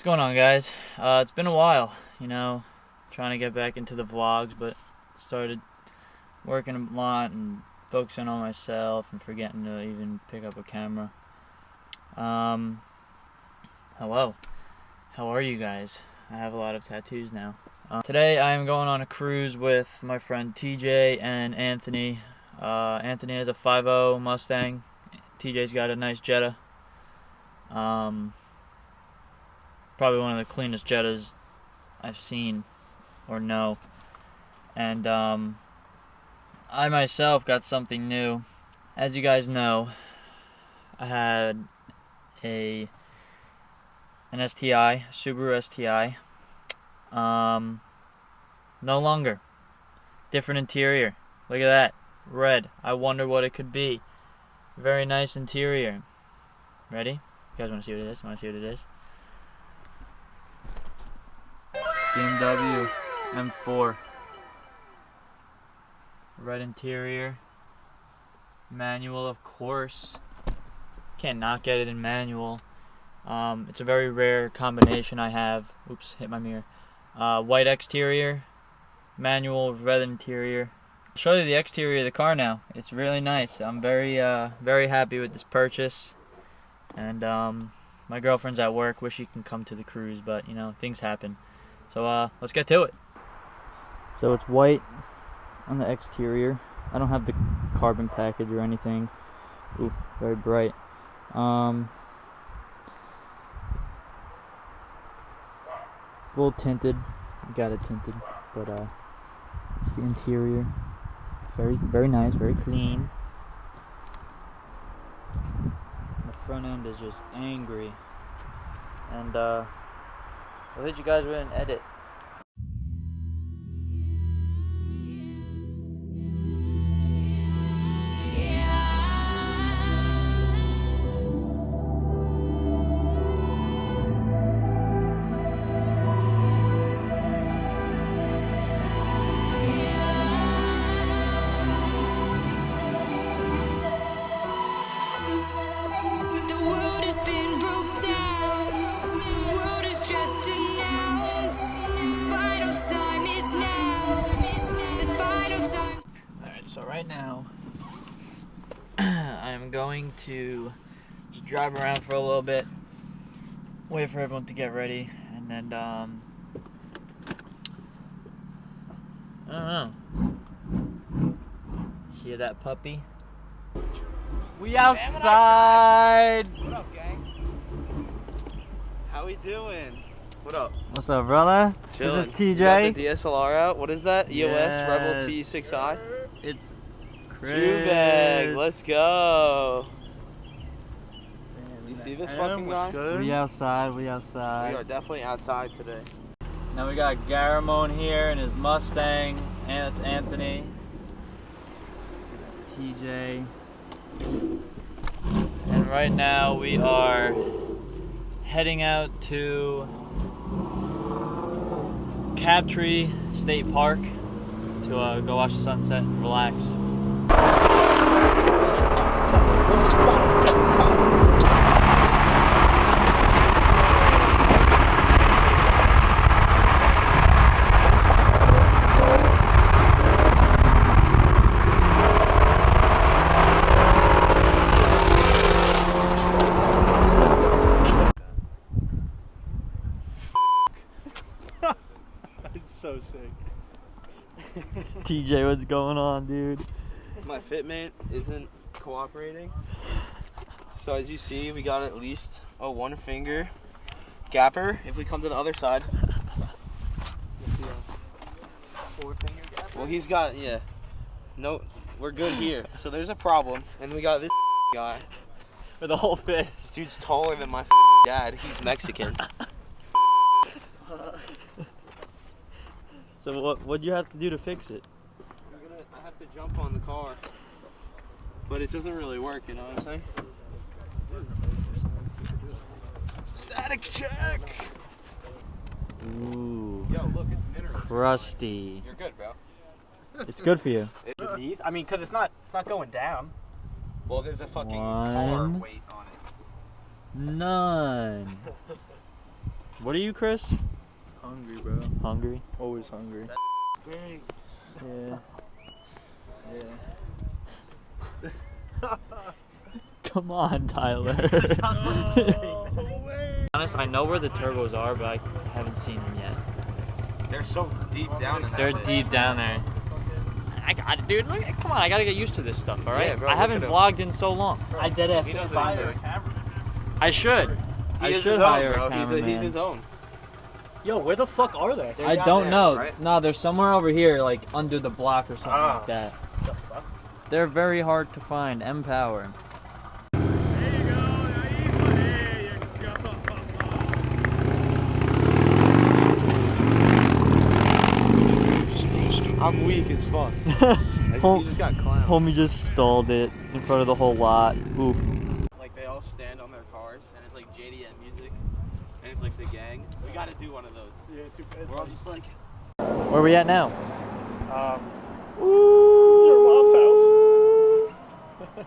What's going on, guys? It's been a while, trying to get back into the vlogs, but started working a lot and focusing on myself and forgetting to even pick up a camera. Hello. How are you guys? I have a lot of tattoos now. Today I am going on a cruise with my friend TJ and Anthony. Anthony has a 5.0 Mustang. TJ's got a nice Jetta. Probably one of the cleanest Jettas I've seen or know. And I myself got something new. As you guys know, I had an STI, Subaru STI. No longer. Different interior. Look at that. Red. I wonder what it could be. Very nice interior. Ready? You guys want to see what it is? Want to see what it is? BMW M4. Red interior. Manual, of course. Can't not get it in manual. It's a very rare combination I have. Oops, hit my mirror. White exterior, manual, red interior. I'll show you the exterior of the car now. It's really nice. I'm very happy with this purchase. And my girlfriend's at work. Wish she can come to the cruise, but things happen. So let's get to it. So it's white on the exterior. I don't have the carbon package or anything. Ooh, very bright. A little tinted. Got it tinted, but it's the interior. Very nice, very clean. The front end is just angry, and I'll hit you guys with an edit. So right now, I'm going to just drive around for a little bit, wait for everyone to get ready, and then, I don't know. Hear that puppy? We outside! What up, gang? How we doing? What up? What's up, brother? Chillin'. This is TJ. You got the DSLR out. What is that? EOS Yes. Rebel T6i? It's Chris. Shoe bag. Let's go. You see this fucking guy? We outside. We are definitely outside today. Now we got Garamone here in his Mustang, and it's Anthony, TJ, and right now we are heading out to Crabtree State Park to go watch the sunset and relax. So sick. TJ, what's going on, dude? My Fitmate isn't cooperating. So as you see, we got at least a 1 finger gapper. If we come to the other side, you'll see a 4 finger gapper. Well, he's got, no, we're good here. So there's a problem, and we got this guy With a whole fist. This dude's taller than my dad. He's Mexican. So what'd you have to do to fix it? I have to jump on the car, but it doesn't really work, you know what I'm saying? Static check! Ooh. Yo, look, it's mineral. Rusty. You're good, bro. It's good for you. I mean, cause it's not going down. Well, there's a fucking Car One. weight on it. None. What are you, Chris? Hungry, bro. Hungry? Always hungry. Big. Yeah. Come on, Tyler. Honest, I know where the turbos are, but I haven't seen them yet. They're so deep down in that They're thing. deep down there. I got it, dude. Look, come on, I gotta get used to this stuff, all right? Yeah, bro, I look haven't at him. vlogged in so long. I did have He knows to what he's fire. doing. I should. He I is should his hire own, a bro. He's cameraman. his own. Yo, where the fuck are they? They're I down don't there, know. right? No, they're somewhere over here, like under the block or something Ah. like that. The fuck? They're very hard to find. M-Power. I'm weak as fuck. Hom- You just got clowned. Homie just stalled it in front of the whole lot. Oof. Like they all stand on their cars and it's like JDM music and it's like the gang. We gotta do one of those. Yeah, too bad. We're all just like Where are we at now? Your mom's house.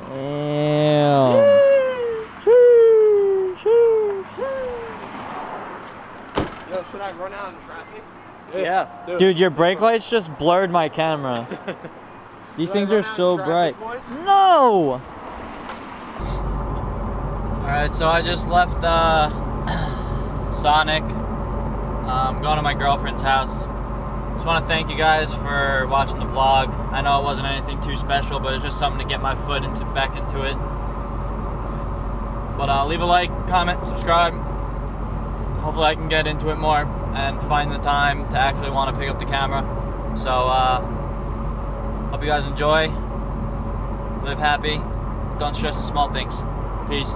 Damn. yo, should I run out in traffic? Yeah. Dude, your brake lights just blurred my camera. These things are so bright. No! Alright, so I just left Sonic. I'm going to my girlfriend's house. Just want to thank you guys for watching the vlog. I know it wasn't anything too special, but it's just something to get my foot back into it. But leave a like, comment, subscribe. Hopefully I can get into it more and find the time to actually want to pick up the camera. So, hope you guys enjoy. Live happy. Don't stress the small things. Peace.